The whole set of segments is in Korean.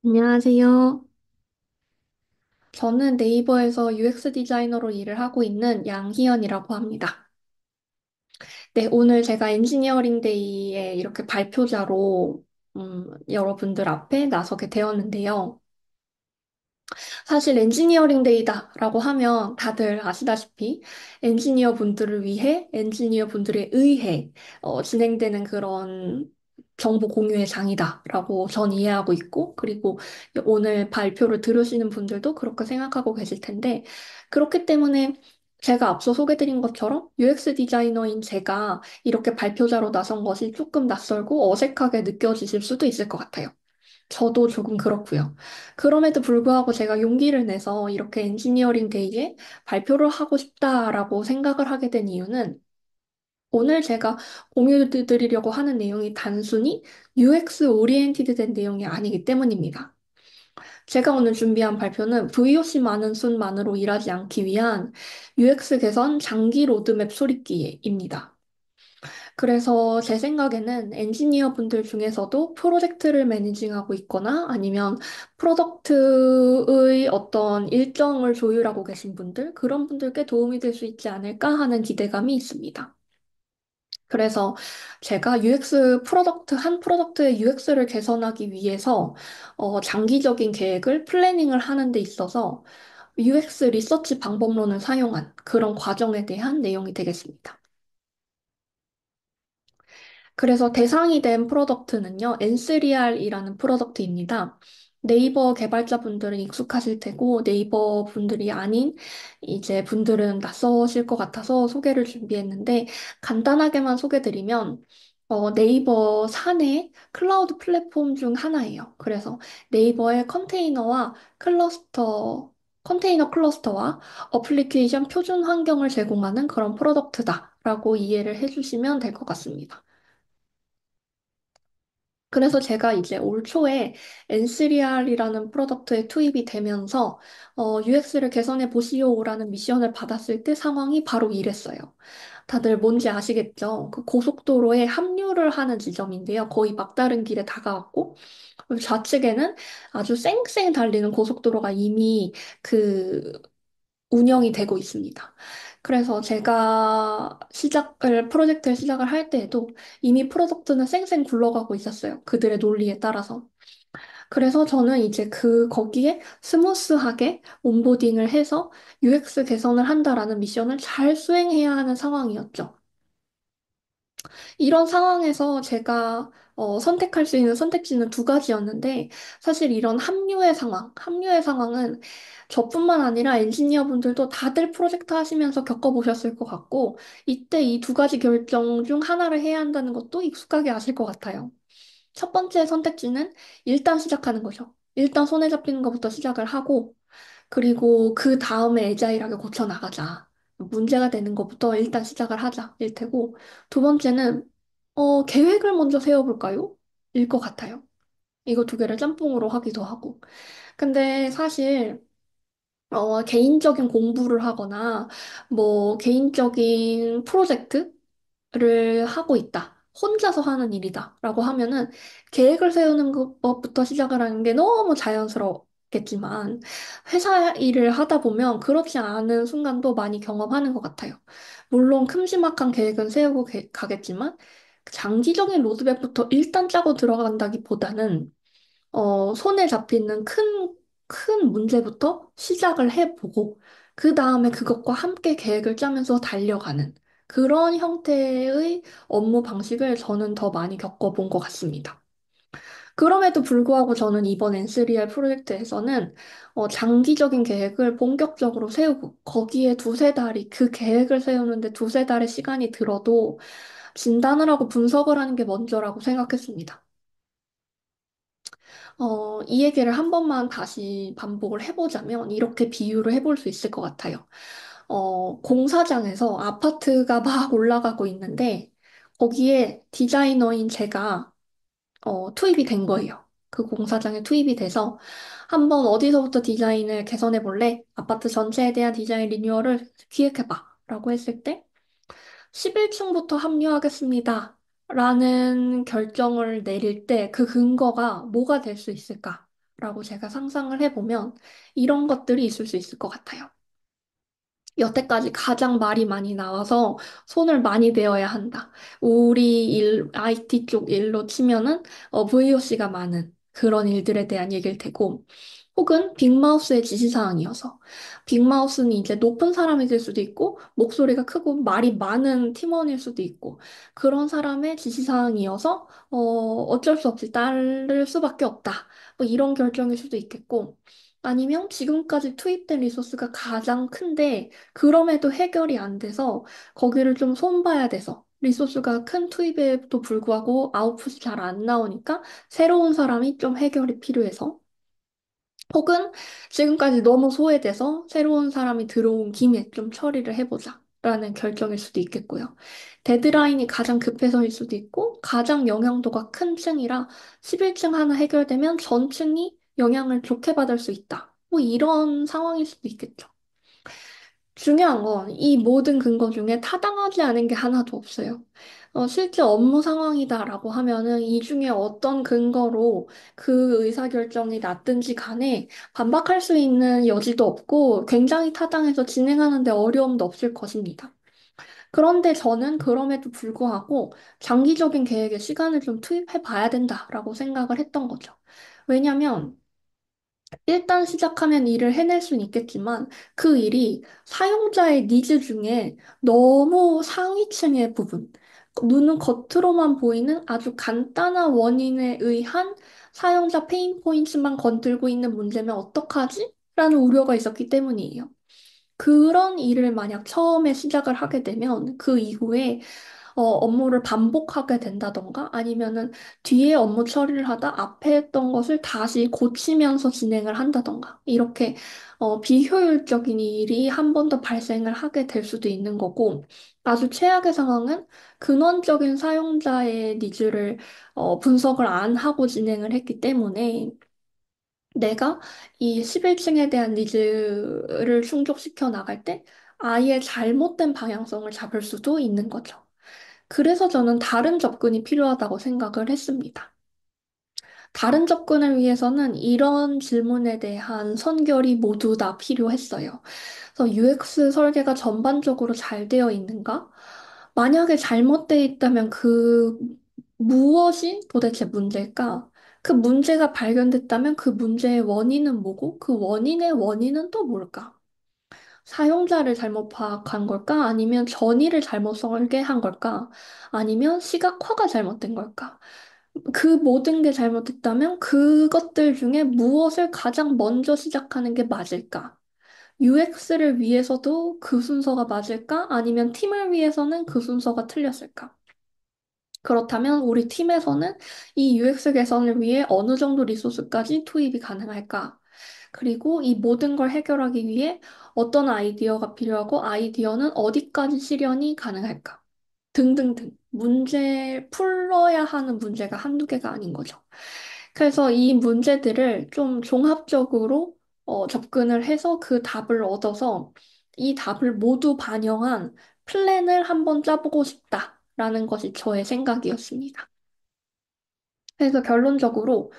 안녕하세요. 저는 네이버에서 UX 디자이너로 일을 하고 있는 양희연이라고 합니다. 네, 오늘 제가 엔지니어링 데이에 이렇게 발표자로 여러분들 앞에 나서게 되었는데요. 사실 엔지니어링 데이다라고 하면 다들 아시다시피 엔지니어 분들을 위해, 엔지니어 분들에 의해 진행되는 그런 정보 공유의 장이다라고 전 이해하고 있고, 그리고 오늘 발표를 들으시는 분들도 그렇게 생각하고 계실 텐데, 그렇기 때문에 제가 앞서 소개드린 것처럼 UX 디자이너인 제가 이렇게 발표자로 나선 것이 조금 낯설고 어색하게 느껴지실 수도 있을 것 같아요. 저도 조금 그렇고요. 그럼에도 불구하고 제가 용기를 내서 이렇게 엔지니어링 데이에 발표를 하고 싶다라고 생각을 하게 된 이유는 오늘 제가 공유드리려고 하는 내용이 단순히 UX 오리엔티드 된 내용이 아니기 때문입니다. 제가 오늘 준비한 발표는 VOC 많은 순만으로 일하지 않기 위한 UX 개선 장기 로드맵 소리기입니다. 그래서 제 생각에는 엔지니어 분들 중에서도 프로젝트를 매니징하고 있거나 아니면 프로덕트의 어떤 일정을 조율하고 계신 분들, 그런 분들께 도움이 될 수 있지 않을까 하는 기대감이 있습니다. 그래서 제가 한 프로덕트의 UX를 개선하기 위해서 장기적인 계획을 플래닝을 하는 데 있어서 UX 리서치 방법론을 사용한 그런 과정에 대한 내용이 되겠습니다. 그래서 대상이 된 프로덕트는요, 엔쓰리알이라는 프로덕트입니다. 네이버 개발자분들은 익숙하실 테고, 네이버 분들이 아닌 이제 분들은 낯서실 것 같아서 소개를 준비했는데, 간단하게만 소개드리면, 네이버 사내 클라우드 플랫폼 중 하나예요. 그래서 네이버의 컨테이너 클러스터와 어플리케이션 표준 환경을 제공하는 그런 프로덕트다라고 이해를 해주시면 될 것 같습니다. 그래서 제가 이제 올 초에 엔쓰리알이라는 프로덕트에 투입이 되면서 UX를 개선해 보시오라는 미션을 받았을 때 상황이 바로 이랬어요. 다들 뭔지 아시겠죠? 그 고속도로에 합류를 하는 지점인데요. 거의 막다른 길에 다가왔고 좌측에는 아주 쌩쌩 달리는 고속도로가 이미 그 운영이 되고 있습니다. 그래서 제가 프로젝트를 시작을 할 때에도 이미 프로덕트는 쌩쌩 굴러가고 있었어요. 그들의 논리에 따라서. 그래서 저는 이제 거기에 스무스하게 온보딩을 해서 UX 개선을 한다라는 미션을 잘 수행해야 하는 상황이었죠. 이런 상황에서 제가 선택할 수 있는 선택지는 두 가지였는데, 사실 이런 합류의 상황은 저뿐만 아니라 엔지니어 분들도 다들 프로젝트 하시면서 겪어보셨을 것 같고, 이때 이 두 가지 결정 중 하나를 해야 한다는 것도 익숙하게 아실 것 같아요. 첫 번째 선택지는 일단 시작하는 거죠. 일단 손에 잡히는 것부터 시작을 하고, 그리고 그 다음에 애자일하게 고쳐나가자. 문제가 되는 것부터 일단 시작을 하자. 일 테고. 두 번째는, 계획을 먼저 세워볼까요? 일 것 같아요. 이거 두 개를 짬뽕으로 하기도 하고. 근데 사실, 개인적인 공부를 하거나, 뭐, 개인적인 프로젝트를 하고 있다. 혼자서 하는 일이다. 라고 하면은, 계획을 세우는 것부터 시작을 하는 게 너무 자연스럽겠지만, 회사 일을 하다 보면 그렇지 않은 순간도 많이 경험하는 것 같아요. 물론 큼지막한 계획은 세우고 가겠지만, 장기적인 로드맵부터 일단 짜고 들어간다기보다는, 손에 잡히는 큰 문제부터 시작을 해보고, 그 다음에 그것과 함께 계획을 짜면서 달려가는 그런 형태의 업무 방식을 저는 더 많이 겪어본 것 같습니다. 그럼에도 불구하고 저는 이번 N3R 프로젝트에서는 장기적인 계획을 본격적으로 세우고, 거기에 두세 달이, 그 계획을 세우는데 두세 달의 시간이 들어도 진단을 하고 분석을 하는 게 먼저라고 생각했습니다. 이 얘기를 한 번만 다시 반복을 해보자면 이렇게 비유를 해볼 수 있을 것 같아요. 공사장에서 아파트가 막 올라가고 있는데 거기에 디자이너인 제가 투입이 된 거예요. 그 공사장에 투입이 돼서 한번 어디서부터 디자인을 개선해 볼래? 아파트 전체에 대한 디자인 리뉴얼을 기획해봐. 라고 했을 때 11층부터 합류하겠습니다. 라는 결정을 내릴 때 그 근거가 뭐가 될 수 있을까? 라고 제가 상상을 해보면 이런 것들이 있을 수 있을 것 같아요. 여태까지 가장 말이 많이 나와서 손을 많이 대어야 한다. 우리 일, IT 쪽 일로 치면은 VOC가 많은 그런 일들에 대한 얘기일 테고, 혹은 빅마우스의 지시사항이어서 빅마우스는 이제 높은 사람이 될 수도 있고 목소리가 크고 말이 많은 팀원일 수도 있고 그런 사람의 지시사항이어서 어쩔 수 없이 따를 수밖에 없다. 뭐 이런 결정일 수도 있겠고 아니면 지금까지 투입된 리소스가 가장 큰데 그럼에도 해결이 안 돼서 거기를 좀 손봐야 돼서 리소스가 큰 투입에도 불구하고 아웃풋이 잘 안 나오니까 새로운 사람이 좀 해결이 필요해서 혹은 지금까지 너무 소외돼서 새로운 사람이 들어온 김에 좀 처리를 해보자. 라는 결정일 수도 있겠고요. 데드라인이 가장 급해서일 수도 있고, 가장 영향도가 큰 층이라 11층 하나 해결되면 전 층이 영향을 좋게 받을 수 있다. 뭐 이런 상황일 수도 있겠죠. 중요한 건 이 모든 근거 중에 타당하지 않은 게 하나도 없어요. 실제 업무 상황이다라고 하면은 이 중에 어떤 근거로 그 의사결정이 났든지 간에 반박할 수 있는 여지도 없고 굉장히 타당해서 진행하는데 어려움도 없을 것입니다. 그런데 저는 그럼에도 불구하고 장기적인 계획에 시간을 좀 투입해 봐야 된다라고 생각을 했던 거죠. 왜냐면 일단 시작하면 일을 해낼 수는 있겠지만 그 일이 사용자의 니즈 중에 너무 상위층의 부분, 눈은 겉으로만 보이는 아주 간단한 원인에 의한 사용자 페인 포인트만 건들고 있는 문제면 어떡하지? 라는 우려가 있었기 때문이에요. 그런 일을 만약 처음에 시작을 하게 되면 그 이후에 업무를 반복하게 된다던가 아니면은 뒤에 업무 처리를 하다 앞에 했던 것을 다시 고치면서 진행을 한다던가 이렇게 비효율적인 일이 한 번 더 발생을 하게 될 수도 있는 거고 아주 최악의 상황은 근원적인 사용자의 니즈를 분석을 안 하고 진행을 했기 때문에 내가 이 11층에 대한 니즈를 충족시켜 나갈 때 아예 잘못된 방향성을 잡을 수도 있는 거죠. 그래서 저는 다른 접근이 필요하다고 생각을 했습니다. 다른 접근을 위해서는 이런 질문에 대한 선결이 모두 다 필요했어요. 그래서 UX 설계가 전반적으로 잘 되어 있는가? 만약에 잘못되어 있다면 그 무엇이 도대체 문제일까? 그 문제가 발견됐다면 그 문제의 원인은 뭐고 그 원인의 원인은 또 뭘까? 사용자를 잘못 파악한 걸까? 아니면 전이를 잘못 설계한 걸까? 아니면 시각화가 잘못된 걸까? 그 모든 게 잘못됐다면 그것들 중에 무엇을 가장 먼저 시작하는 게 맞을까? UX를 위해서도 그 순서가 맞을까? 아니면 팀을 위해서는 그 순서가 틀렸을까? 그렇다면 우리 팀에서는 이 UX 개선을 위해 어느 정도 리소스까지 투입이 가능할까? 그리고 이 모든 걸 해결하기 위해 어떤 아이디어가 필요하고 아이디어는 어디까지 실현이 가능할까? 등등등. 풀어야 하는 문제가 한두 개가 아닌 거죠. 그래서 이 문제들을 좀 종합적으로 접근을 해서 그 답을 얻어서 이 답을 모두 반영한 플랜을 한번 짜보고 싶다라는 것이 저의 생각이었습니다. 그래서 결론적으로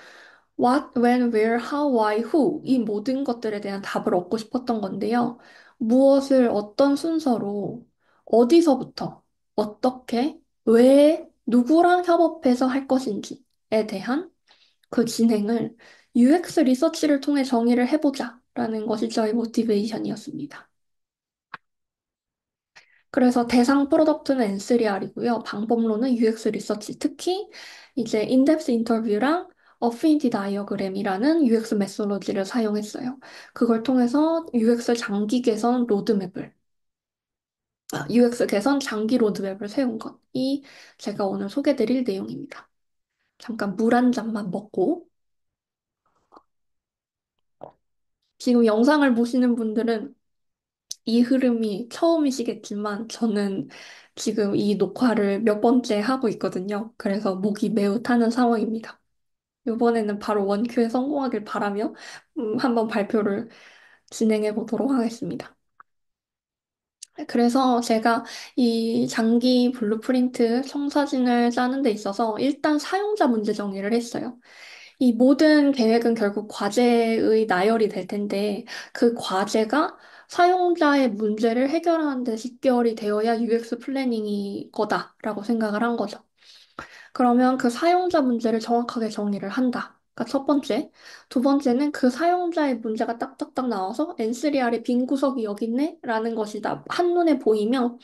what, when, where, how, why, who 이 모든 것들에 대한 답을 얻고 싶었던 건데요. 무엇을 어떤 순서로 어디서부터 어떻게 왜 누구랑 협업해서 할 것인지에 대한 그 진행을 UX 리서치를 통해 정의를 해보자라는 것이 저의 모티베이션이었습니다. 그래서 대상 프로덕트는 N3R이고요. 방법론은 UX 리서치, 특히 이제 인덱스 인터뷰랑 어피니티 다이어그램이라는 UX 메소로지를 사용했어요. 그걸 통해서 UX 장기 개선 로드맵을, UX 개선 장기 로드맵을 세운 것이 제가 오늘 소개드릴 내용입니다. 잠깐 물 한 잔만 먹고 지금 영상을 보시는 분들은 이 흐름이 처음이시겠지만 저는 지금 이 녹화를 몇 번째 하고 있거든요. 그래서 목이 매우 타는 상황입니다. 이번에는 바로 원큐에 성공하길 바라며 한번 발표를 진행해 보도록 하겠습니다. 그래서 제가 이 장기 블루프린트 청사진을 짜는 데 있어서 일단 사용자 문제 정리를 했어요. 이 모든 계획은 결국 과제의 나열이 될 텐데, 그 과제가 사용자의 문제를 해결하는 데 직결이 되어야 UX 플래닝이 거다라고 생각을 한 거죠. 그러면 그 사용자 문제를 정확하게 정리를 한다. 그러니까 첫 번째. 두 번째는 그 사용자의 문제가 딱딱딱 나와서 N3R에 빈 구석이 여기 있네? 라는 것이 한눈에 보이면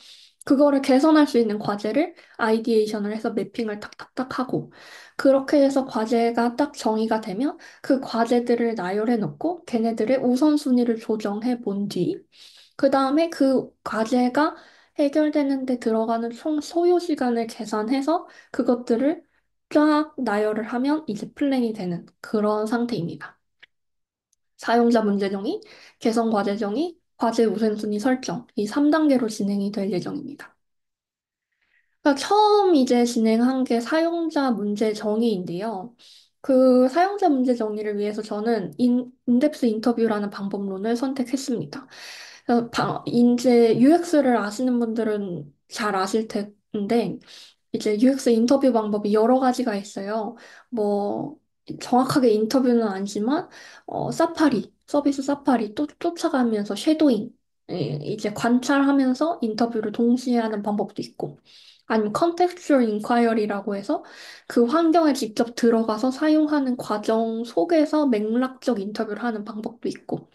그거를 개선할 수 있는 과제를 아이디에이션을 해서 매핑을 탁탁탁 하고 그렇게 해서 과제가 딱 정의가 되면 그 과제들을 나열해 놓고 걔네들의 우선순위를 조정해 본 뒤 그 다음에 그 과제가 해결되는데 들어가는 총 소요 시간을 계산해서 그것들을 쫙 나열을 하면 이제 플랜이 되는 그런 상태입니다. 사용자 문제 정의, 개선 과제 정의, 과제 우선순위 설정, 이 3단계로 진행이 될 예정입니다. 그러니까 처음 이제 진행한 게 사용자 문제 정의인데요. 그 사용자 문제 정의를 위해서 저는 인덱스 인터뷰라는 방법론을 선택했습니다. 이제 UX를 아시는 분들은 잘 아실 텐데, 이제 UX 인터뷰 방법이 여러 가지가 있어요. 뭐, 정확하게 인터뷰는 아니지만, 사파리, 서비스 사파리 또 쫓아가면서 쉐도잉, 이제 관찰하면서 인터뷰를 동시에 하는 방법도 있고, 아니면 컨텍스추얼 인콰이어리라고 해서 그 환경에 직접 들어가서 사용하는 과정 속에서 맥락적 인터뷰를 하는 방법도 있고,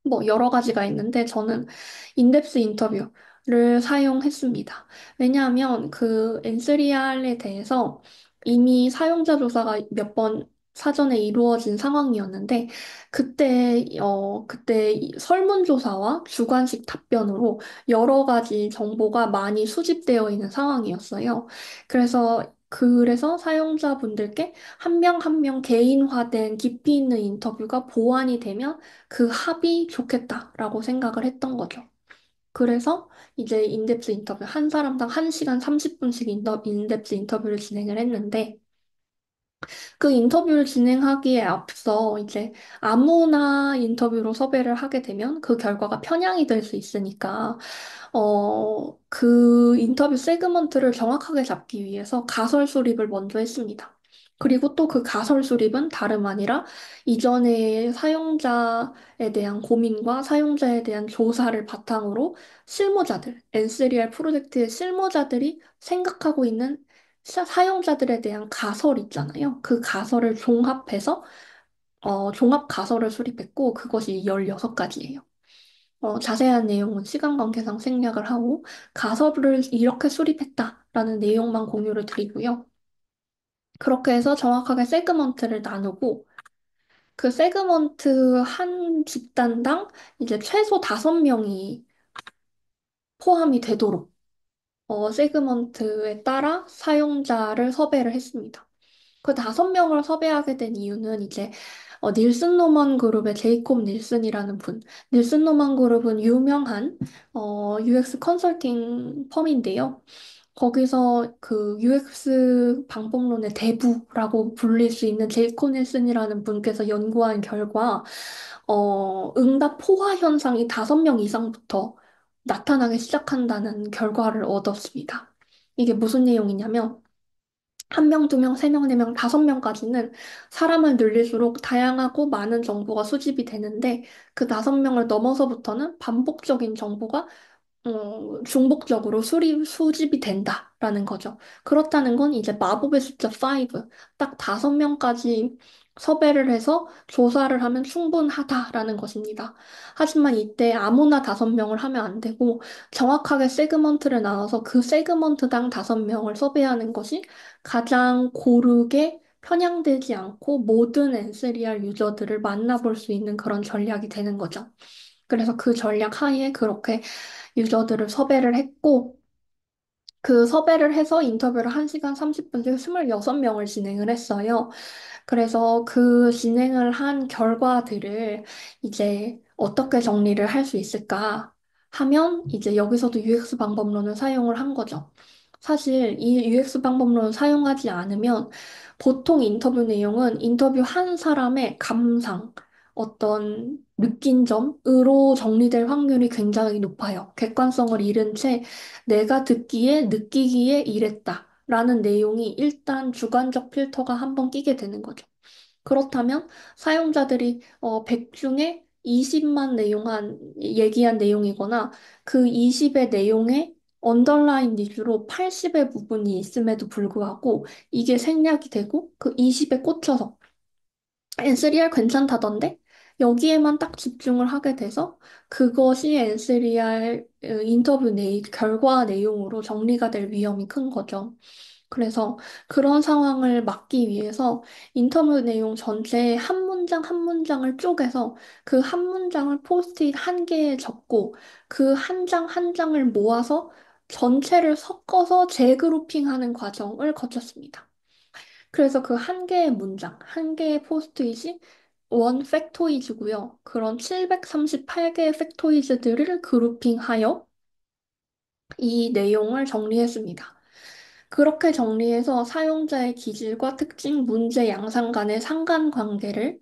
뭐 여러 가지가 있는데 저는 인덱스 인터뷰를 사용했습니다. 왜냐하면 그 엔쓰리알에 대해서 이미 사용자 조사가 몇 번 사전에 이루어진 상황이었는데 그때 이 설문조사와 주관식 답변으로 여러 가지 정보가 많이 수집되어 있는 상황이었어요. 그래서 사용자분들께 한 명 한 명 개인화된 깊이 있는 인터뷰가 보완이 되면 그 합이 좋겠다라고 생각을 했던 거죠. 그래서 이제 인덱스 인터뷰 한 사람당 1시간 30분씩 인덱스 인터뷰를 진행을 했는데 그 인터뷰를 진행하기에 앞서 이제 아무나 인터뷰로 섭외를 하게 되면 그 결과가 편향이 될 수 있으니까 그 인터뷰 세그먼트를 정확하게 잡기 위해서 가설 수립을 먼저 했습니다. 그리고 또 그 가설 수립은 다름 아니라 이전에 사용자에 대한 고민과 사용자에 대한 조사를 바탕으로 N3R 프로젝트의 실무자들이 생각하고 있는 사용자들에 대한 가설 있잖아요. 그 가설을 종합해서, 종합 가설을 수립했고, 그것이 16가지예요. 자세한 내용은 시간 관계상 생략을 하고 가설을 이렇게 수립했다라는 내용만 공유를 드리고요. 그렇게 해서 정확하게 세그먼트를 나누고 그 세그먼트 한 집단당 이제 최소 5명이 포함이 되도록 세그먼트에 따라 사용자를 섭외를 했습니다. 그 5명을 섭외하게 된 이유는 이제 닐슨 노만 그룹의 제이콥 닐슨이라는 분. 닐슨 노만 그룹은 유명한 UX 컨설팅 펌인데요. 거기서 그 UX 방법론의 대부라고 불릴 수 있는 제이콥 닐슨이라는 분께서 연구한 결과 응답 포화 현상이 5명 이상부터 나타나기 시작한다는 결과를 얻었습니다. 이게 무슨 내용이냐면 한 명, 두 명, 세 명, 네 명, 5명까지는 사람을 늘릴수록 다양하고 많은 정보가 수집이 되는데 그 5명을 넘어서부터는 반복적인 정보가 중복적으로 수집이 된다라는 거죠. 그렇다는 건 이제 마법의 숫자 5, 딱 5명까지 섭외를 해서 조사를 하면 충분하다라는 것입니다. 하지만 이때 아무나 5명을 하면 안 되고 정확하게 세그먼트를 나눠서 그 세그먼트당 5명을 섭외하는 것이 가장 고르게 편향되지 않고 모든 엔쓰리알 유저들을 만나볼 수 있는 그런 전략이 되는 거죠. 그래서 그 전략 하에 그렇게 유저들을 섭외를 했고, 그 섭외를 해서 인터뷰를 1시간 30분씩 26명을 진행을 했어요. 그래서 그 진행을 한 결과들을 이제 어떻게 정리를 할 수 있을까 하면 이제 여기서도 UX 방법론을 사용을 한 거죠. 사실 이 UX 방법론을 사용하지 않으면 보통 인터뷰 내용은 인터뷰 한 사람의 감상, 어떤 느낀 점으로 정리될 확률이 굉장히 높아요. 객관성을 잃은 채 내가 듣기에 느끼기에 이랬다. 라는 내용이 일단 주관적 필터가 한번 끼게 되는 거죠. 그렇다면 사용자들이 100 중에 20만 얘기한 내용이거나 그 20의 내용에 언더라인 위주로 80의 부분이 있음에도 불구하고 이게 생략이 되고 그 20에 꽂혀서 N3R 괜찮다던데 여기에만 딱 집중을 하게 돼서 그것이 N3R 인터뷰 결과 내용으로 정리가 될 위험이 큰 거죠. 그래서 그런 상황을 막기 위해서 인터뷰 내용 전체에 한 문장 한 문장을 쪼개서 그 한 문장을 포스트잇 한 개에 적고 그 한 장 한 장을 모아서 전체를 섞어서 재그룹핑하는 과정을 거쳤습니다. 그래서 그 한 개의 문장, 한 개의 포스트잇이 원 팩토이즈고요. 그런 738개의 팩토이즈들을 그룹핑하여 이 내용을 정리했습니다. 그렇게 정리해서 사용자의 기질과 특징, 문제 양상 간의 상관관계를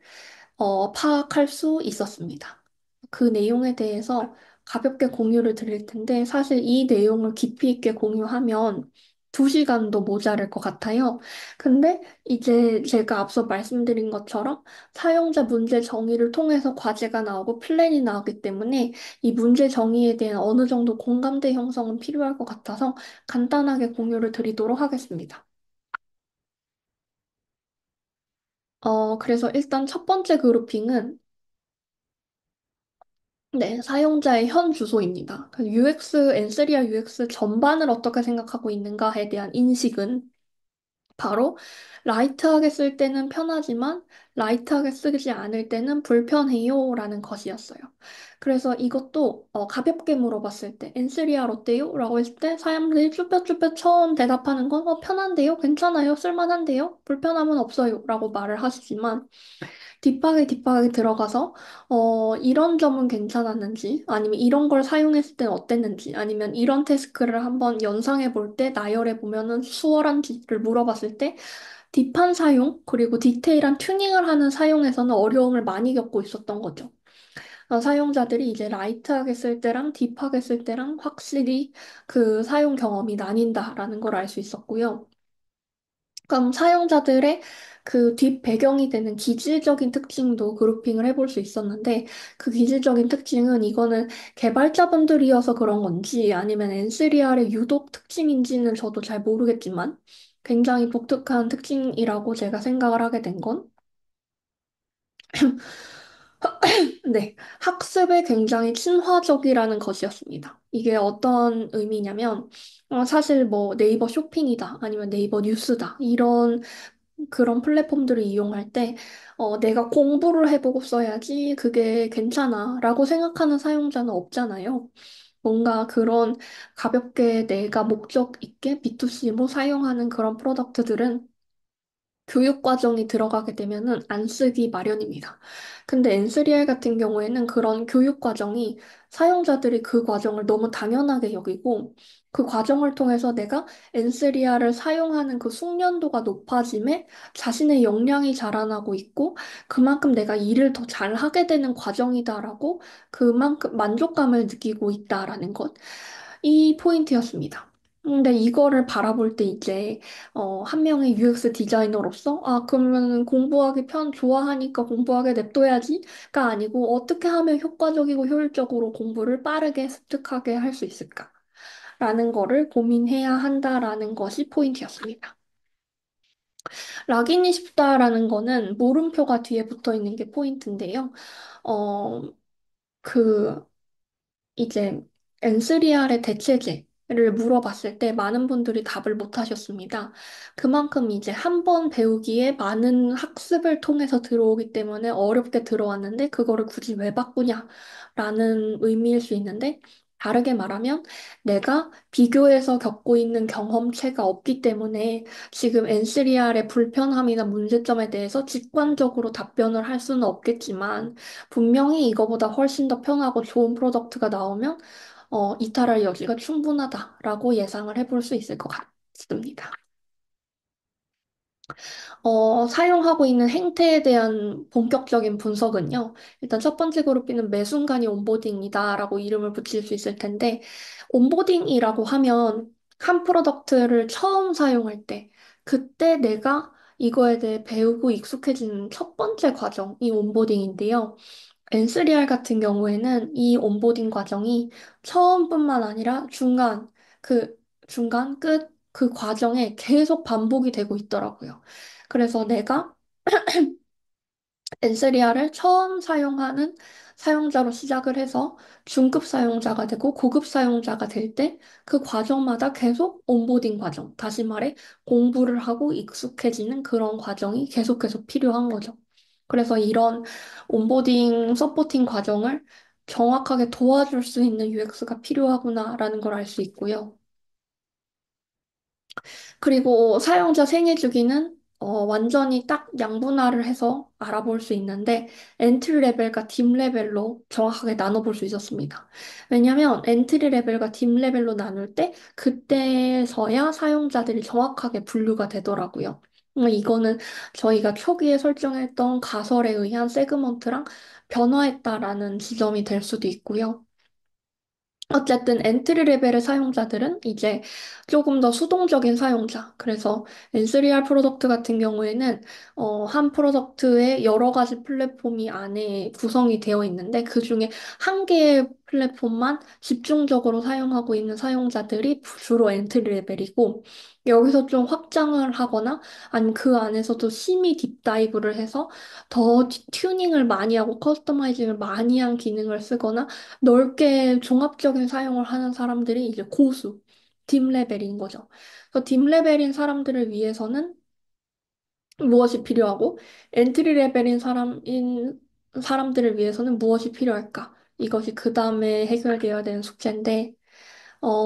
파악할 수 있었습니다. 그 내용에 대해서 가볍게 공유를 드릴 텐데 사실 이 내용을 깊이 있게 공유하면 2시간도 모자랄 것 같아요. 근데 이제 제가 앞서 말씀드린 것처럼 사용자 문제 정의를 통해서 과제가 나오고 플랜이 나오기 때문에 이 문제 정의에 대한 어느 정도 공감대 형성은 필요할 것 같아서 간단하게 공유를 드리도록 하겠습니다. 그래서 일단 첫 번째 그룹핑은 네, 사용자의 현 주소입니다. UX, 엔세리아 UX 전반을 어떻게 생각하고 있는가에 대한 인식은 바로 라이트하게 쓸 때는 편하지만 라이트하게 쓰지 않을 때는 불편해요 라는 것이었어요. 그래서 이것도 가볍게 물어봤을 때 엔쓰리알 어때요? 라고 했을 때 사람들이 쭈뼛쭈뼛 처음 대답하는 건 편한데요? 괜찮아요? 쓸만한데요? 불편함은 없어요 라고 말을 하시지만 딥하게 들어가서 이런 점은 괜찮았는지 아니면 이런 걸 사용했을 땐 어땠는지 아니면 이런 태스크를 한번 연상해 볼 때 나열해 보면은 수월한지를 물어봤을 때 딥한 사용 그리고 디테일한 튜닝을 하는 사용에서는 어려움을 많이 겪고 있었던 거죠. 사용자들이 이제 라이트하게 쓸 때랑 딥하게 쓸 때랑 확실히 그 사용 경험이 나뉜다라는 걸 알 수 있었고요. 그럼 사용자들의 그 뒷 배경이 되는 기질적인 특징도 그룹핑을 해볼 수 있었는데 그 기질적인 특징은 이거는 개발자분들이어서 그런 건지 아니면 엔쓰리알의 유독 특징인지는 저도 잘 모르겠지만 굉장히 독특한 특징이라고 제가 생각을 하게 된 건 네, 학습에 굉장히 친화적이라는 것이었습니다. 이게 어떤 의미냐면 사실 뭐 네이버 쇼핑이다 아니면 네이버 뉴스다 이런 그런 플랫폼들을 이용할 때, 내가 공부를 해보고 써야지 그게 괜찮아 라고 생각하는 사용자는 없잖아요. 뭔가 그런 가볍게 내가 목적 있게 B2C로 사용하는 그런 프로덕트들은 교육 과정이 들어가게 되면은 안 쓰기 마련입니다. 근데 N3R 같은 경우에는 그런 교육 과정이 사용자들이 그 과정을 너무 당연하게 여기고 그 과정을 통해서 내가 N3R을 사용하는 그 숙련도가 높아짐에 자신의 역량이 자라나고 있고 그만큼 내가 일을 더 잘하게 되는 과정이다라고 그만큼 만족감을 느끼고 있다라는 것. 이 포인트였습니다. 근데 이거를 바라볼 때 이제 한 명의 UX 디자이너로서, 그러면 좋아하니까 공부하게 냅둬야지가 아니고, 어떻게 하면 효과적이고 효율적으로 공부를 빠르게 습득하게 할 수 있을까? 라는 거를 고민해야 한다라는 것이 포인트였습니다. 락인이 쉽다라는 거는 물음표가 뒤에 붙어 있는 게 포인트인데요. 어, 그, 이제 엔스리알의 대체제를 물어봤을 때 많은 분들이 답을 못 하셨습니다. 그만큼 이제 한 번 배우기에 많은 학습을 통해서 들어오기 때문에 어렵게 들어왔는데 그거를 굳이 왜 바꾸냐라는 의미일 수 있는데 다르게 말하면 내가 비교해서 겪고 있는 경험체가 없기 때문에 지금 엔스리알의 불편함이나 문제점에 대해서 직관적으로 답변을 할 수는 없겠지만 분명히 이거보다 훨씬 더 편하고 좋은 프로덕트가 나오면 이탈할 여지가 충분하다라고 예상을 해볼 수 있을 것 같습니다. 사용하고 있는 행태에 대한 본격적인 분석은요. 일단 첫 번째 그룹비는 매 순간이 온보딩이다라고 이름을 붙일 수 있을 텐데, 온보딩이라고 하면 한 프로덕트를 처음 사용할 때, 그때 내가 이거에 대해 배우고 익숙해지는 첫 번째 과정이 온보딩인데요. N3R 같은 경우에는 이 온보딩 과정이 처음뿐만 아니라 그 중간, 끝, 그 과정에 계속 반복이 되고 있더라고요. 그래서 내가 엔세리아를 처음 사용하는 사용자로 시작을 해서 중급 사용자가 되고 고급 사용자가 될 때 그 과정마다 계속 온보딩 과정, 다시 말해 공부를 하고 익숙해지는 그런 과정이 계속 필요한 거죠. 그래서 이런 온보딩 서포팅 과정을 정확하게 도와줄 수 있는 UX가 필요하구나라는 걸 알 수 있고요. 그리고 사용자 생애 주기는 완전히 딱 양분화를 해서 알아볼 수 있는데 엔트리 레벨과 딥 레벨로 정확하게 나눠볼 수 있었습니다. 왜냐하면 엔트리 레벨과 딥 레벨로 나눌 때 그때서야 사용자들이 정확하게 분류가 되더라고요. 이거는 저희가 초기에 설정했던 가설에 의한 세그먼트랑 변화했다라는 지점이 될 수도 있고요. 어쨌든 엔트리 레벨의 사용자들은 이제 조금 더 수동적인 사용자. 그래서 N3R 프로덕트 같은 경우에는 한 프로덕트에 여러 가지 플랫폼이 안에 구성이 되어 있는데 그중에 한 개의 플랫폼만 집중적으로 사용하고 있는 사용자들이 주로 엔트리 레벨이고 여기서 좀 확장을 하거나 아니면 그 안에서도 심히 딥다이브를 해서 더 튜닝을 많이 하고 커스터마이징을 많이 한 기능을 쓰거나 넓게 종합적인 사용을 하는 사람들이 이제 고수, 딥레벨인 거죠. 그래서 딥레벨인 사람들을 위해서는 무엇이 필요하고 엔트리 레벨인 사람들을 위해서는 무엇이 필요할까? 이것이 그 다음에 해결되어야 되는 숙제인데,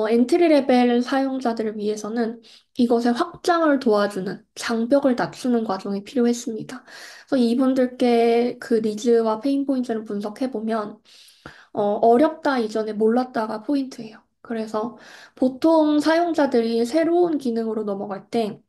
엔트리 레벨 사용자들을 위해서는 이것의 확장을 도와주는 장벽을 낮추는 과정이 필요했습니다. 그래서 이분들께 그 니즈와 페인 포인트를 분석해보면 어렵다 이전에 몰랐다가 포인트예요. 그래서 보통 사용자들이 새로운 기능으로 넘어갈 때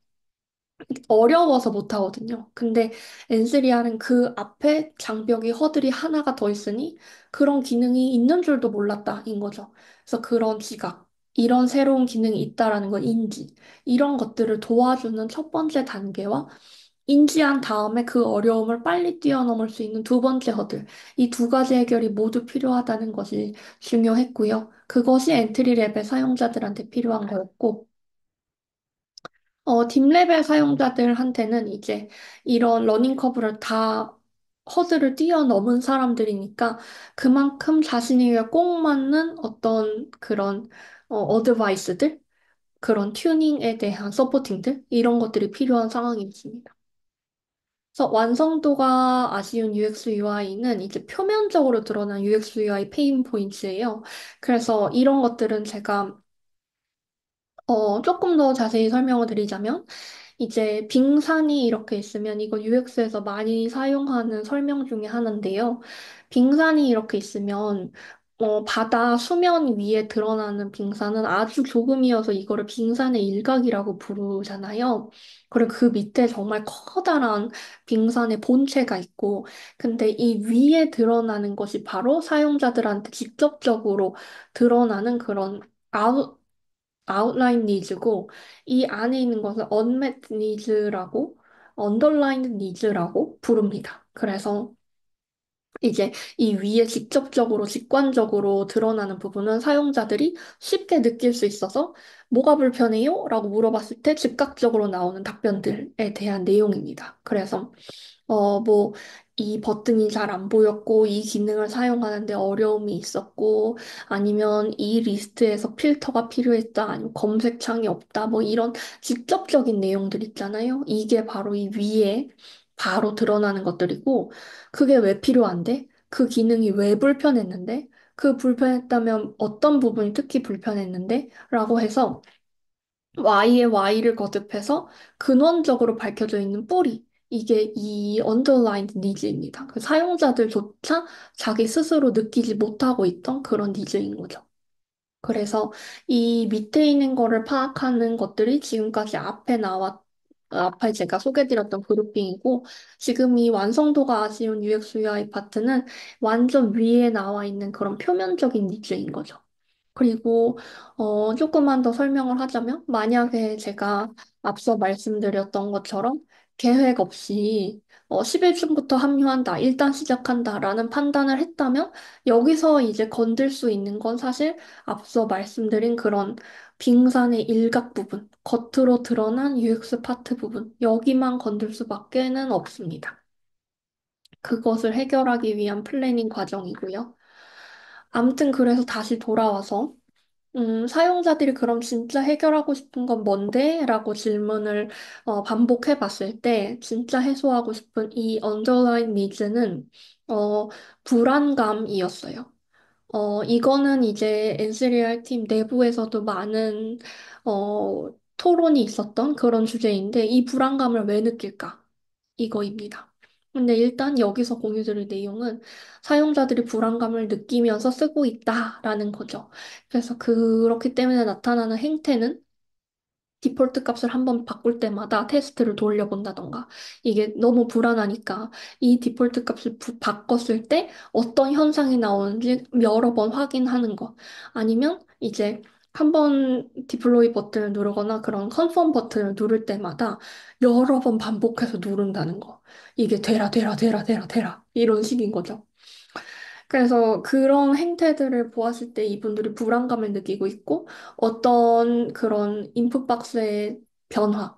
어려워서 못하거든요. 근데 엔스리아는 그 앞에 장벽이 허들이 하나가 더 있으니 그런 기능이 있는 줄도 몰랐다인 거죠. 그래서 그런 지각, 이런 새로운 기능이 있다라는 걸 인지, 이런 것들을 도와주는 첫 번째 단계와 인지한 다음에 그 어려움을 빨리 뛰어넘을 수 있는 두 번째 허들. 이 두 가지 해결이 모두 필요하다는 것이 중요했고요. 그것이 엔트리 레벨 사용자들한테 필요한 거였고, 딥레벨 사용자들한테는 이제 이런 러닝 커브를 다 허들을 뛰어넘은 사람들이니까 그만큼 자신에게 꼭 맞는 어떤 그런 어드바이스들, 그런 튜닝에 대한 서포팅들, 이런 것들이 필요한 상황이 있습니다. 그래서 완성도가 아쉬운 UX UI는 이제 표면적으로 드러난 UX UI 페인 포인트예요. 그래서 이런 것들은 제가 조금 더 자세히 설명을 드리자면 이제 빙산이 이렇게 있으면 이거 UX에서 많이 사용하는 설명 중에 하나인데요. 빙산이 이렇게 있으면 바다 수면 위에 드러나는 빙산은 아주 조금이어서 이거를 빙산의 일각이라고 부르잖아요. 그리고 그 밑에 정말 커다란 빙산의 본체가 있고, 근데 이 위에 드러나는 것이 바로 사용자들한테 직접적으로 드러나는 그런 아웃라인 니즈고 이 안에 있는 것을 unmet needs라고 underlined needs라고 부릅니다. 그래서 이제 이 위에 직접적으로 직관적으로 드러나는 부분은 사용자들이 쉽게 느낄 수 있어서 뭐가 불편해요? 라고 물어봤을 때 즉각적으로 나오는 답변들에 대한 내용입니다. 그래서 이 버튼이 잘 안 보였고, 이 기능을 사용하는데 어려움이 있었고, 아니면 이 리스트에서 필터가 필요했다, 아니면 검색창이 없다, 뭐 이런 직접적인 내용들 있잖아요. 이게 바로 이 위에 바로 드러나는 것들이고, 그게 왜 필요한데? 그 기능이 왜 불편했는데? 그 불편했다면 어떤 부분이 특히 불편했는데? 라고 해서 Y에 Y를 거듭해서 근원적으로 밝혀져 있는 뿌리. 이게 이 underlined needs입니다. 그 사용자들조차 자기 스스로 느끼지 못하고 있던 그런 니즈인 거죠. 그래서 이 밑에 있는 거를 파악하는 것들이 지금까지 앞에 제가 소개드렸던 그룹핑이고, 지금 이 완성도가 아쉬운 UX UI 파트는 완전 위에 나와 있는 그런 표면적인 니즈인 거죠. 그리고 조금만 더 설명을 하자면 만약에 제가 앞서 말씀드렸던 것처럼 계획 없이 10일쯤부터 합류한다, 일단 시작한다라는 판단을 했다면 여기서 이제 건들 수 있는 건 사실 앞서 말씀드린 그런 빙산의 일각 부분, 겉으로 드러난 UX 파트 부분, 여기만 건들 수밖에는 없습니다. 그것을 해결하기 위한 플래닝 과정이고요. 아무튼 그래서 다시 돌아와서 사용자들이 그럼 진짜 해결하고 싶은 건 뭔데? 라고 질문을 반복해 봤을 때 진짜 해소하고 싶은 이 underlying needs는 어, 불안감이었어요. 이거는 이제 엔쓰리알 팀 내부에서도 많은 토론이 있었던 그런 주제인데 이 불안감을 왜 느낄까? 이거입니다. 근데 일단 여기서 공유드릴 내용은 사용자들이 불안감을 느끼면서 쓰고 있다라는 거죠. 그래서 그렇기 때문에 나타나는 행태는 디폴트 값을 한번 바꿀 때마다 테스트를 돌려본다던가 이게 너무 불안하니까 이 디폴트 값을 바꿨을 때 어떤 현상이 나오는지 여러 번 확인하는 거 아니면 이제 한 번 디플로이 버튼을 누르거나 그런 컨펌 버튼을 누를 때마다 여러 번 반복해서 누른다는 거 이게 되라 이런 식인 거죠. 그래서 그런 행태들을 보았을 때 이분들이 불안감을 느끼고 있고 어떤 그런 인풋 박스의 변화,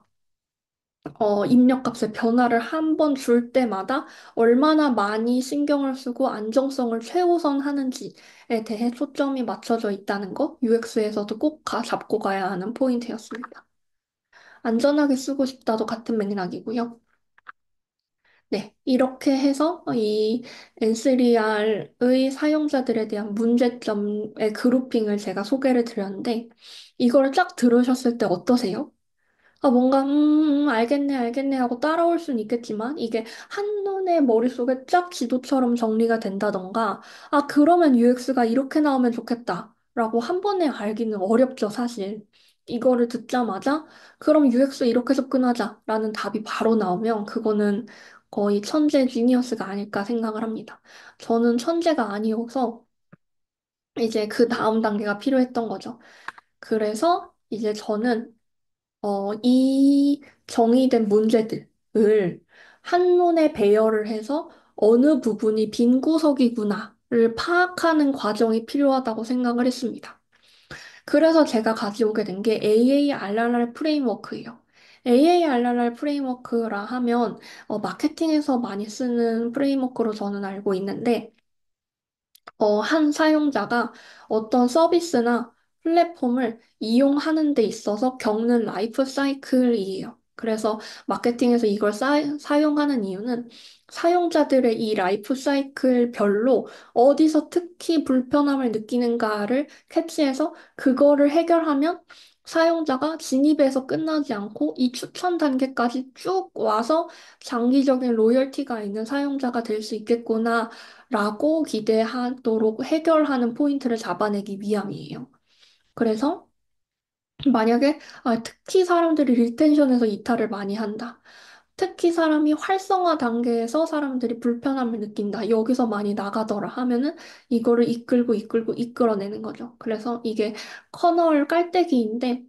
입력값의 변화를 한 번 줄 때마다 얼마나 많이 신경을 쓰고 안정성을 최우선 하는지에 대해 초점이 맞춰져 있다는 거, UX에서도 꼭 잡고 가야 하는 포인트였습니다. 안전하게 쓰고 싶다도 같은 맥락이고요. 네, 이렇게 해서 이 N3R의 사용자들에 대한 문제점의 그룹핑을 제가 소개를 드렸는데, 이걸 쫙 들으셨을 때 어떠세요? 뭔가, 알겠네 하고 따라올 수는 있겠지만, 이게 한눈에 머릿속에 쫙 지도처럼 정리가 된다던가, 그러면 UX가 이렇게 나오면 좋겠다. 라고 한 번에 알기는 어렵죠, 사실. 이거를 듣자마자, 그럼 UX 이렇게 접근하자. 라는 답이 바로 나오면, 그거는 거의 천재 지니어스가 아닐까 생각을 합니다. 저는 천재가 아니어서, 이제 그 다음 단계가 필요했던 거죠. 그래서, 이제 저는 이 정의된 문제들을 한눈에 배열을 해서 어느 부분이 빈 구석이구나를 파악하는 과정이 필요하다고 생각을 했습니다. 그래서 제가 가져오게 된 게 AARRR 프레임워크예요. AARRR 프레임워크라 하면 마케팅에서 많이 쓰는 프레임워크로 저는 알고 있는데 한 사용자가 어떤 서비스나 플랫폼을 이용하는 데 있어서 겪는 라이프 사이클이에요. 그래서 마케팅에서 이걸 사용하는 이유는 사용자들의 이 라이프 사이클별로 어디서 특히 불편함을 느끼는가를 캐치해서 그거를 해결하면 사용자가 진입에서 끝나지 않고 이 추천 단계까지 쭉 와서 장기적인 로열티가 있는 사용자가 될 수 있겠구나. 라고 기대하도록 해결하는 포인트를 잡아내기 위함이에요. 그래서 만약에 특히 사람들이 리텐션에서 이탈을 많이 한다. 특히 사람이 활성화 단계에서 사람들이 불편함을 느낀다. 여기서 많이 나가더라 하면은 이거를 이끌고 이끌어내는 거죠. 그래서 이게 커널 깔때기인데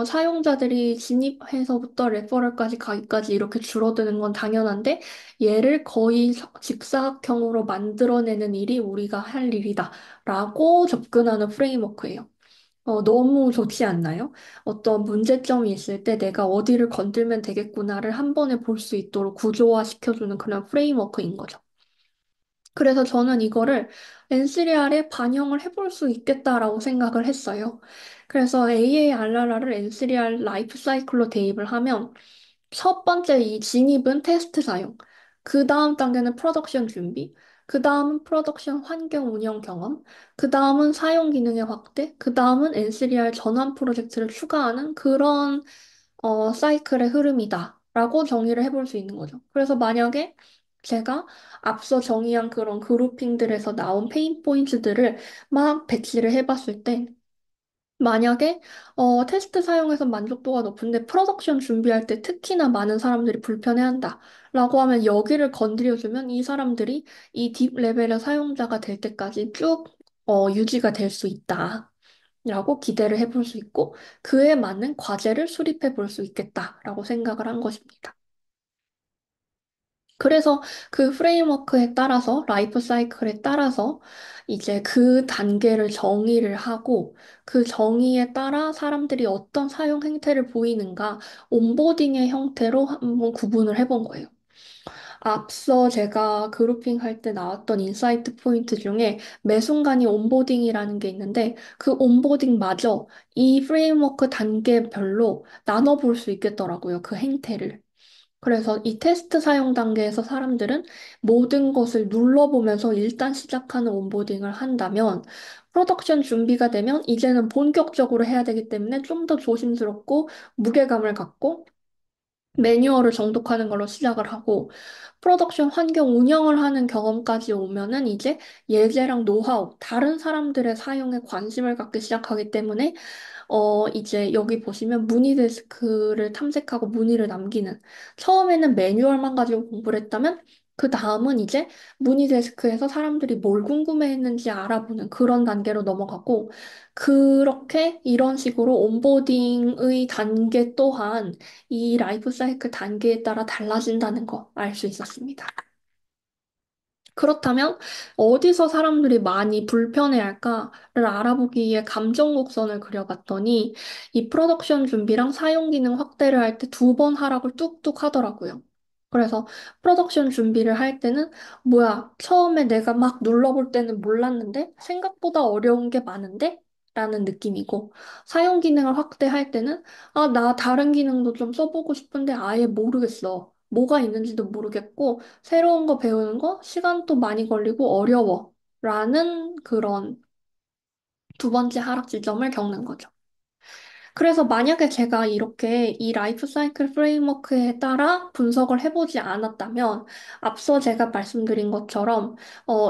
사용자들이 진입해서부터 레퍼럴까지 가기까지 이렇게 줄어드는 건 당연한데 얘를 거의 직사각형으로 만들어내는 일이 우리가 할 일이다. 라고 접근하는 프레임워크예요. 너무 좋지 않나요? 어떤 문제점이 있을 때 내가 어디를 건들면 되겠구나를 한 번에 볼 수 있도록 구조화 시켜주는 그런 프레임워크인 거죠. 그래서 저는 이거를 N3R에 반영을 해볼 수 있겠다라고 생각을 했어요. 그래서 AARRR을 N3R 라이프 사이클로 대입을 하면 첫 번째 이 진입은 테스트 사용, 그 다음 단계는 프로덕션 준비, 그 다음은 프로덕션 환경 운영 경험, 그 다음은 사용 기능의 확대, 그 다음은 N3R 전환 프로젝트를 추가하는 그런 사이클의 흐름이다라고 정의를 해볼 수 있는 거죠. 그래서 만약에 제가 앞서 정의한 그런 그룹핑들에서 나온 페인 포인트들을 막 배치를 해봤을 때 만약에 테스트 사용해서 만족도가 높은데 프로덕션 준비할 때 특히나 많은 사람들이 불편해한다 라고 하면 여기를 건드려주면 이 사람들이 이 딥 레벨의 사용자가 될 때까지 쭉 유지가 될 수 있다 라고 기대를 해볼 수 있고 그에 맞는 과제를 수립해 볼 수 있겠다 라고 생각을 한 것입니다. 그래서 그 프레임워크에 따라서, 라이프 사이클에 따라서 이제 그 단계를 정의를 하고 그 정의에 따라 사람들이 어떤 사용 행태를 보이는가 온보딩의 형태로 한번 구분을 해본 거예요. 앞서 제가 그룹핑 할 때 나왔던 인사이트 포인트 중에 매 순간이 온보딩이라는 게 있는데 그 온보딩마저 이 프레임워크 단계별로 나눠볼 수 있겠더라고요. 그 행태를. 그래서 이 테스트 사용 단계에서 사람들은 모든 것을 눌러보면서 일단 시작하는 온보딩을 한다면 프로덕션 준비가 되면 이제는 본격적으로 해야 되기 때문에 좀 더 조심스럽고 무게감을 갖고 매뉴얼을 정독하는 걸로 시작을 하고 프로덕션 환경 운영을 하는 경험까지 오면은 이제 예제랑 노하우, 다른 사람들의 사용에 관심을 갖기 시작하기 때문에 이제 여기 보시면 문의 데스크를 탐색하고 문의를 남기는. 처음에는 매뉴얼만 가지고 공부를 했다면, 그 다음은 이제 문의 데스크에서 사람들이 뭘 궁금해했는지 알아보는 그런 단계로 넘어가고, 그렇게 이런 식으로 온보딩의 단계 또한 이 라이프 사이클 단계에 따라 달라진다는 거 알 수 있었습니다. 그렇다면 어디서 사람들이 많이 불편해할까를 알아보기 위해 감정 곡선을 그려봤더니 이 프로덕션 준비랑 사용 기능 확대를 할 때 두 번 하락을 뚝뚝 하더라고요. 그래서 프로덕션 준비를 할 때는 뭐야, 처음에 내가 막 눌러볼 때는 몰랐는데 생각보다 어려운 게 많은데? 라는 느낌이고 사용 기능을 확대할 때는 아, 나 다른 기능도 좀 써보고 싶은데 아예 모르겠어. 뭐가 있는지도 모르겠고 새로운 거 배우는 거 시간도 많이 걸리고 어려워. 라는 그런 두 번째 하락 지점을 겪는 거죠. 그래서 만약에 제가 이렇게 이 라이프 사이클 프레임워크에 따라 분석을 해보지 않았다면 앞서 제가 말씀드린 것처럼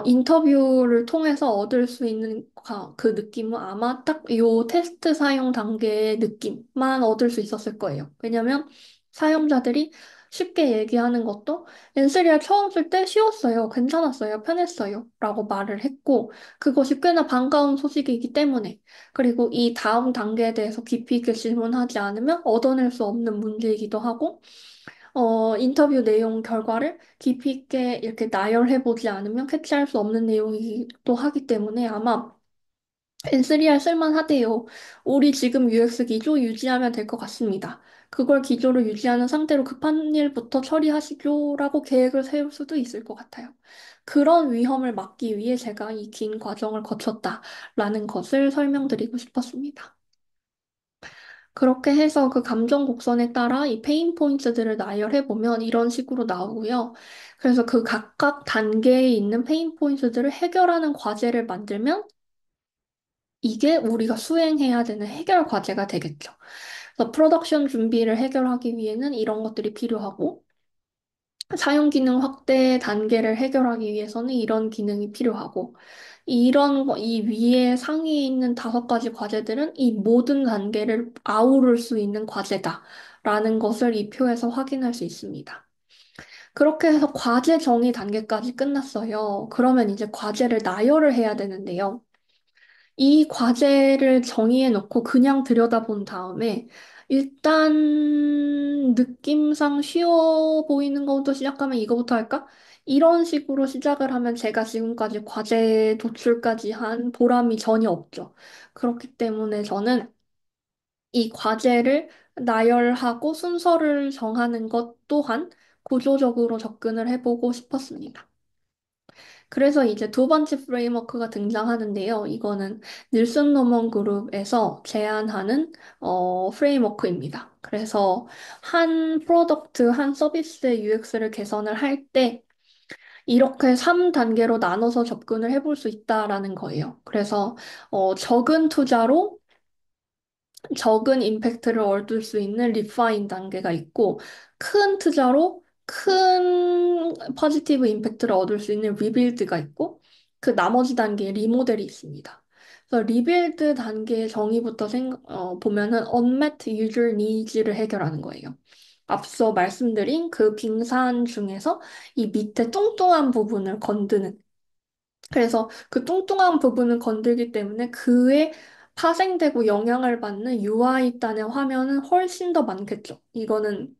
인터뷰를 통해서 얻을 수 있는 그 느낌은 아마 딱 이 테스트 사용 단계의 느낌만 얻을 수 있었을 거예요. 왜냐면 사용자들이 쉽게 얘기하는 것도 엔쓰리알 처음 쓸 때 쉬웠어요. 괜찮았어요. 편했어요. 라고 말을 했고 그것이 꽤나 반가운 소식이기 때문에 그리고 이 다음 단계에 대해서 깊이 있게 질문하지 않으면 얻어낼 수 없는 문제이기도 하고, 인터뷰 내용 결과를 깊이 있게 이렇게 나열해보지 않으면 캐치할 수 없는 내용이기도 하기 때문에 아마 N3R 쓸만하대요. 우리 지금 UX 기조 유지하면 될 것 같습니다. 그걸 기조를 유지하는 상태로 급한 일부터 처리하시죠라고 계획을 세울 수도 있을 것 같아요. 그런 위험을 막기 위해 제가 이 긴 과정을 거쳤다라는 것을 설명드리고 싶었습니다. 그렇게 해서 그 감정 곡선에 따라 이 페인 포인트들을 나열해 보면 이런 식으로 나오고요. 그래서 그 각각 단계에 있는 페인 포인트들을 해결하는 과제를 만들면 이게 우리가 수행해야 되는 해결 과제가 되겠죠. 그래서 프로덕션 준비를 해결하기 위해는 이런 것들이 필요하고, 사용 기능 확대 단계를 해결하기 위해서는 이런 기능이 필요하고, 이 위에 상위에 있는 다섯 가지 과제들은 이 모든 단계를 아우를 수 있는 과제다라는 것을 이 표에서 확인할 수 있습니다. 그렇게 해서 과제 정의 단계까지 끝났어요. 그러면 이제 과제를 나열을 해야 되는데요. 이 과제를 정의해 놓고 그냥 들여다본 다음에 일단 느낌상 쉬워 보이는 것부터 시작하면 이거부터 할까? 이런 식으로 시작을 하면 제가 지금까지 과제 도출까지 한 보람이 전혀 없죠. 그렇기 때문에 저는 이 과제를 나열하고 순서를 정하는 것 또한 구조적으로 접근을 해보고 싶었습니다. 그래서 이제 두 번째 프레임워크가 등장하는데요. 이거는 닐슨 노먼 그룹에서 제안하는 프레임워크입니다. 그래서 한 프로덕트, 한 서비스의 UX를 개선을 할 때 이렇게 3단계로 나눠서 접근을 해볼 수 있다라는 거예요. 그래서 적은 투자로 적은 임팩트를 얻을 수 있는 리파인 단계가 있고 큰 투자로 큰 포지티브 임팩트를 얻을 수 있는 리빌드가 있고 그 나머지 단계에 리모델이 있습니다. 그래서 리빌드 단계의 정의부터 보면은 unmet user needs를 해결하는 거예요. 앞서 말씀드린 그 빙산 중에서 이 밑에 뚱뚱한 부분을 건드는 그래서 그 뚱뚱한 부분을 건들기 때문에 그에 파생되고 영향을 받는 UI 단의 화면은 훨씬 더 많겠죠. 이거는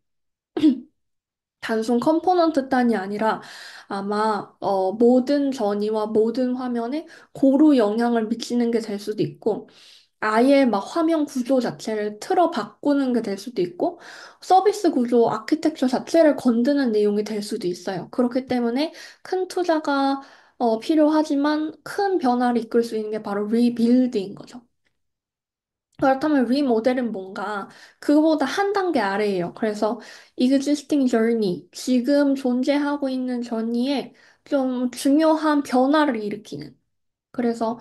단순 컴포넌트 단이 아니라 아마 모든 전이와 모든 화면에 고루 영향을 미치는 게 될 수도 있고 아예 막 화면 구조 자체를 틀어 바꾸는 게 될 수도 있고 서비스 구조 아키텍처 자체를 건드는 내용이 될 수도 있어요. 그렇기 때문에 큰 투자가 필요하지만 큰 변화를 이끌 수 있는 게 바로 리빌드인 거죠. 그렇다면 리모델은 뭔가 그거보다 한 단계 아래예요. 그래서 existing journey, 지금 존재하고 있는 journey에 좀 중요한 변화를 일으키는. 그래서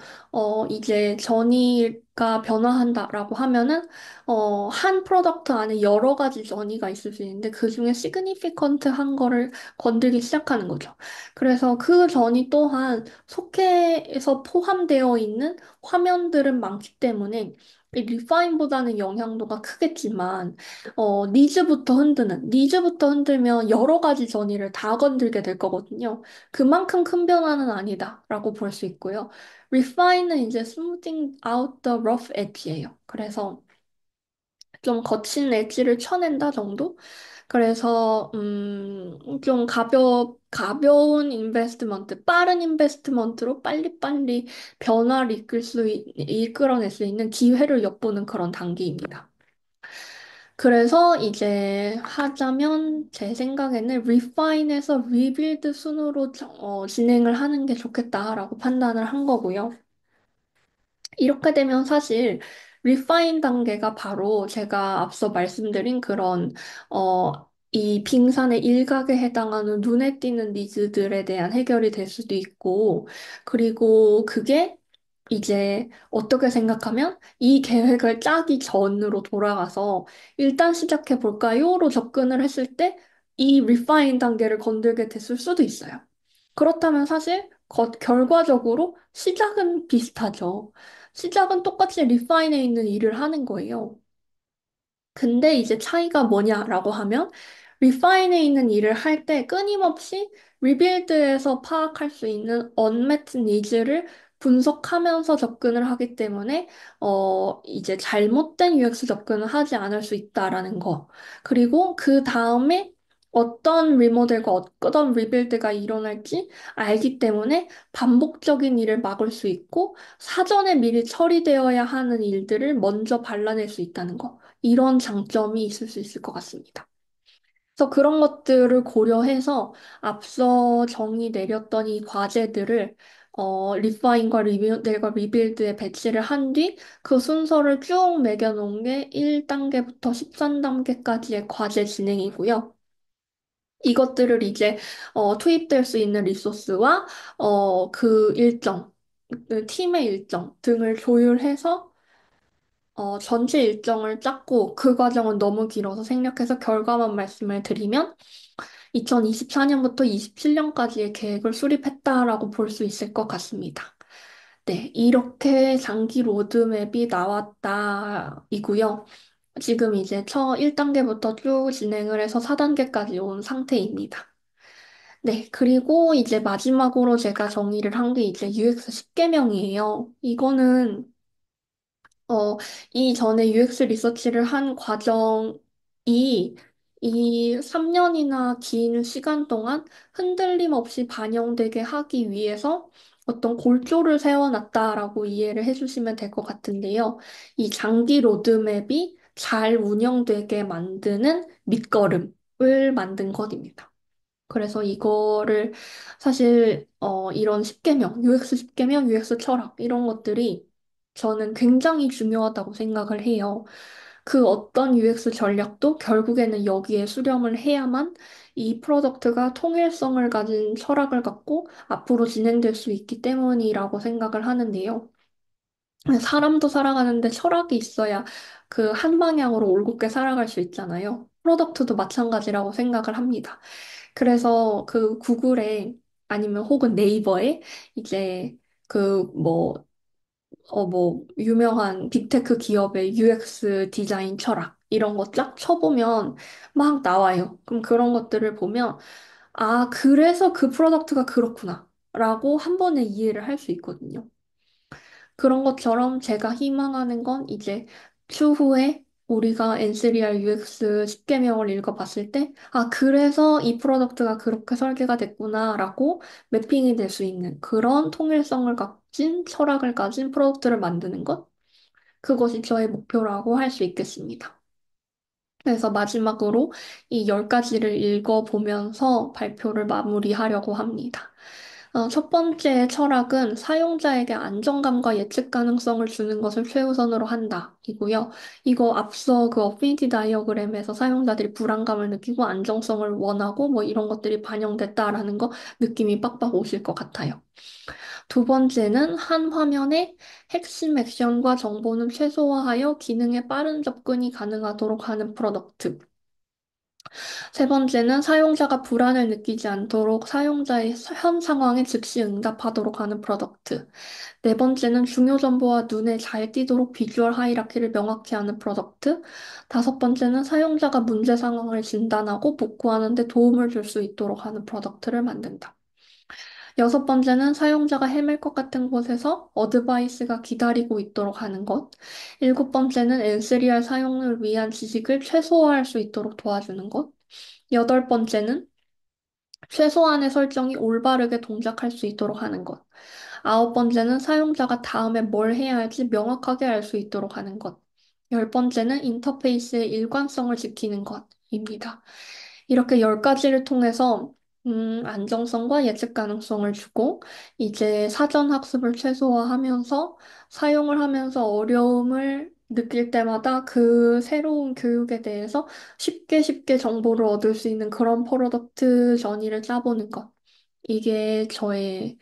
이제 전이가 변화한다라고 하면은 한 프로덕트 안에 여러 가지 전이가 있을 수 있는데 그 중에 시그니피컨트한 거를 건들기 시작하는 거죠. 그래서 그 전이 또한 속해에서 포함되어 있는 화면들은 많기 때문에 이 리파인보다는 영향도가 크겠지만 니즈부터 흔들면 여러 가지 전이를 다 건들게 될 거거든요. 그만큼 큰 변화는 아니다라고 볼 수 있고요. refine은 이제 smoothing out the rough edge예요. 그래서 좀 거친 엣지를 쳐낸다 정도? 그래서 좀 가벼운 인베스트먼트, 빠른 인베스트먼트로 빨리빨리 변화를 이끌어낼 수 있는 기회를 엿보는 그런 단계입니다. 그래서 이제 하자면 제 생각에는 refine에서 rebuild 순으로 진행을 하는 게 좋겠다라고 판단을 한 거고요. 이렇게 되면 사실 리파인 단계가 바로 제가 앞서 말씀드린 그런 이 빙산의 일각에 해당하는 눈에 띄는 니즈들에 대한 해결이 될 수도 있고 그리고 그게 이제 어떻게 생각하면 이 계획을 짜기 전으로 돌아가서 일단 시작해 볼까요로 접근을 했을 때 이 리파인 단계를 건들게 됐을 수도 있어요. 그렇다면 사실 결과적으로 시작은 비슷하죠. 시작은 똑같이 리파인에 있는 일을 하는 거예요. 근데 이제 차이가 뭐냐라고 하면 리파인에 있는 일을 할 때 끊임없이 리빌드에서 파악할 수 있는 unmet needs를 분석하면서 접근을 하기 때문에 이제 잘못된 UX 접근을 하지 않을 수 있다라는 거. 그리고 그 다음에 어떤 리모델과 어떤 리빌드가 일어날지 알기 때문에 반복적인 일을 막을 수 있고 사전에 미리 처리되어야 하는 일들을 먼저 발라낼 수 있다는 거. 이런 장점이 있을 수 있을 것 같습니다. 그래서 그런 것들을 고려해서 앞서 정의 내렸던 이 과제들을 리파인과 리모델과 리빌드에 배치를 한 뒤 그 순서를 쭉 매겨놓은 게 1단계부터 13단계까지의 과제 진행이고요. 이것들을 이제 투입될 수 있는 리소스와 그 일정, 그 팀의 일정 등을 조율해서 전체 일정을 짰고 그 과정은 너무 길어서 생략해서 결과만 말씀을 드리면 2024년부터 27년까지의 계획을 수립했다라고 볼 수 있을 것 같습니다. 네, 이렇게 장기 로드맵이 나왔다이고요. 지금 이제 1단계부터 쭉 진행을 해서 4단계까지 온 상태입니다. 네, 그리고 이제 마지막으로 제가 정리를 한 게 이제 UX 10계명이에요. 이거는 이전에 UX 리서치를 한 과정이 이 3년이나 긴 시간 동안 흔들림 없이 반영되게 하기 위해서 어떤 골조를 세워놨다라고 이해를 해주시면 될 것 같은데요. 이 장기 로드맵이 잘 운영되게 만드는 밑거름을 만든 것입니다. 그래서 이거를 사실 이런 10계명, UX 10계명, UX 철학 이런 것들이 저는 굉장히 중요하다고 생각을 해요. 그 어떤 UX 전략도 결국에는 여기에 수렴을 해야만 이 프로덕트가 통일성을 가진 철학을 갖고 앞으로 진행될 수 있기 때문이라고 생각을 하는데요. 사람도 살아가는데 철학이 있어야 그 한 방향으로 올곧게 살아갈 수 있잖아요. 프로덕트도 마찬가지라고 생각을 합니다. 그래서 그 구글에 아니면 혹은 네이버에 이제 유명한 빅테크 기업의 UX 디자인 철학 이런 거 쫙 쳐보면 막 나와요. 그럼 그런 것들을 보면 아, 그래서 그 프로덕트가 그렇구나. 라고 한 번에 이해를 할 수 있거든요. 그런 것처럼 제가 희망하는 건 이제 추후에 우리가 N3R UX 10개명을 읽어봤을 때, 아, 그래서 이 프로덕트가 그렇게 설계가 됐구나라고 매핑이 될 수 있는 그런 통일성을 가진 철학을 가진 프로덕트를 만드는 것. 그것이 저의 목표라고 할 수 있겠습니다. 그래서 마지막으로 이 10가지를 읽어보면서 발표를 마무리하려고 합니다. 첫 번째 철학은 사용자에게 안정감과 예측 가능성을 주는 것을 최우선으로 한다. 이고요. 이거 앞서 그 어피니티 다이어그램에서 사용자들이 불안감을 느끼고 안정성을 원하고 뭐 이런 것들이 반영됐다라는 거 느낌이 빡빡 오실 것 같아요. 두 번째는 한 화면에 핵심 액션과 정보는 최소화하여 기능에 빠른 접근이 가능하도록 하는 프로덕트. 세 번째는 사용자가 불안을 느끼지 않도록 사용자의 현 상황에 즉시 응답하도록 하는 프로덕트. 네 번째는 중요 정보와 눈에 잘 띄도록 비주얼 하이라키를 명확히 하는 프로덕트. 다섯 번째는 사용자가 문제 상황을 진단하고 복구하는 데 도움을 줄 수 있도록 하는 프로덕트를 만든다. 여섯 번째는 사용자가 헤맬 것 같은 곳에서 어드바이스가 기다리고 있도록 하는 것. 일곱 번째는 N3R 사용을 위한 지식을 최소화할 수 있도록 도와주는 것. 여덟 번째는 최소한의 설정이 올바르게 동작할 수 있도록 하는 것. 아홉 번째는 사용자가 다음에 뭘 해야 할지 명확하게 알 수 있도록 하는 것. 열 번째는 인터페이스의 일관성을 지키는 것입니다. 이렇게 열 가지를 통해서 안정성과 예측 가능성을 주고 이제 사전 학습을 최소화하면서 사용을 하면서 어려움을 느낄 때마다 그 새로운 교육에 대해서 쉽게 정보를 얻을 수 있는 그런 프로덕트 전의를 짜보는 것. 이게 저의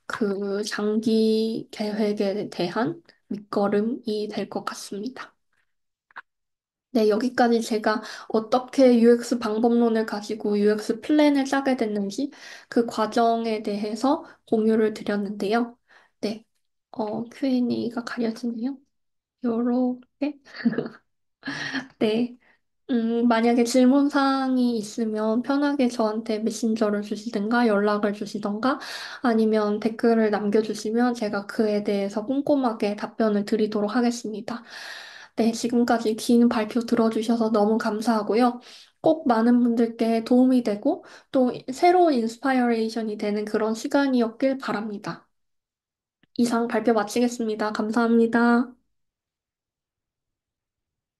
그 장기 계획에 대한 밑거름이 될 것 같습니다. 네, 여기까지 제가 어떻게 UX 방법론을 가지고 UX 플랜을 짜게 됐는지 그 과정에 대해서 공유를 드렸는데요. 네, Q&A가 가려지네요. 요렇게. 네. 만약에 질문사항이 있으면 편하게 저한테 메신저를 주시든가 연락을 주시던가 아니면 댓글을 남겨주시면 제가 그에 대해서 꼼꼼하게 답변을 드리도록 하겠습니다. 네, 지금까지 긴 발표 들어주셔서 너무 감사하고요. 꼭 많은 분들께 도움이 되고 또 새로운 인스파이어레이션이 되는 그런 시간이었길 바랍니다. 이상 발표 마치겠습니다. 감사합니다.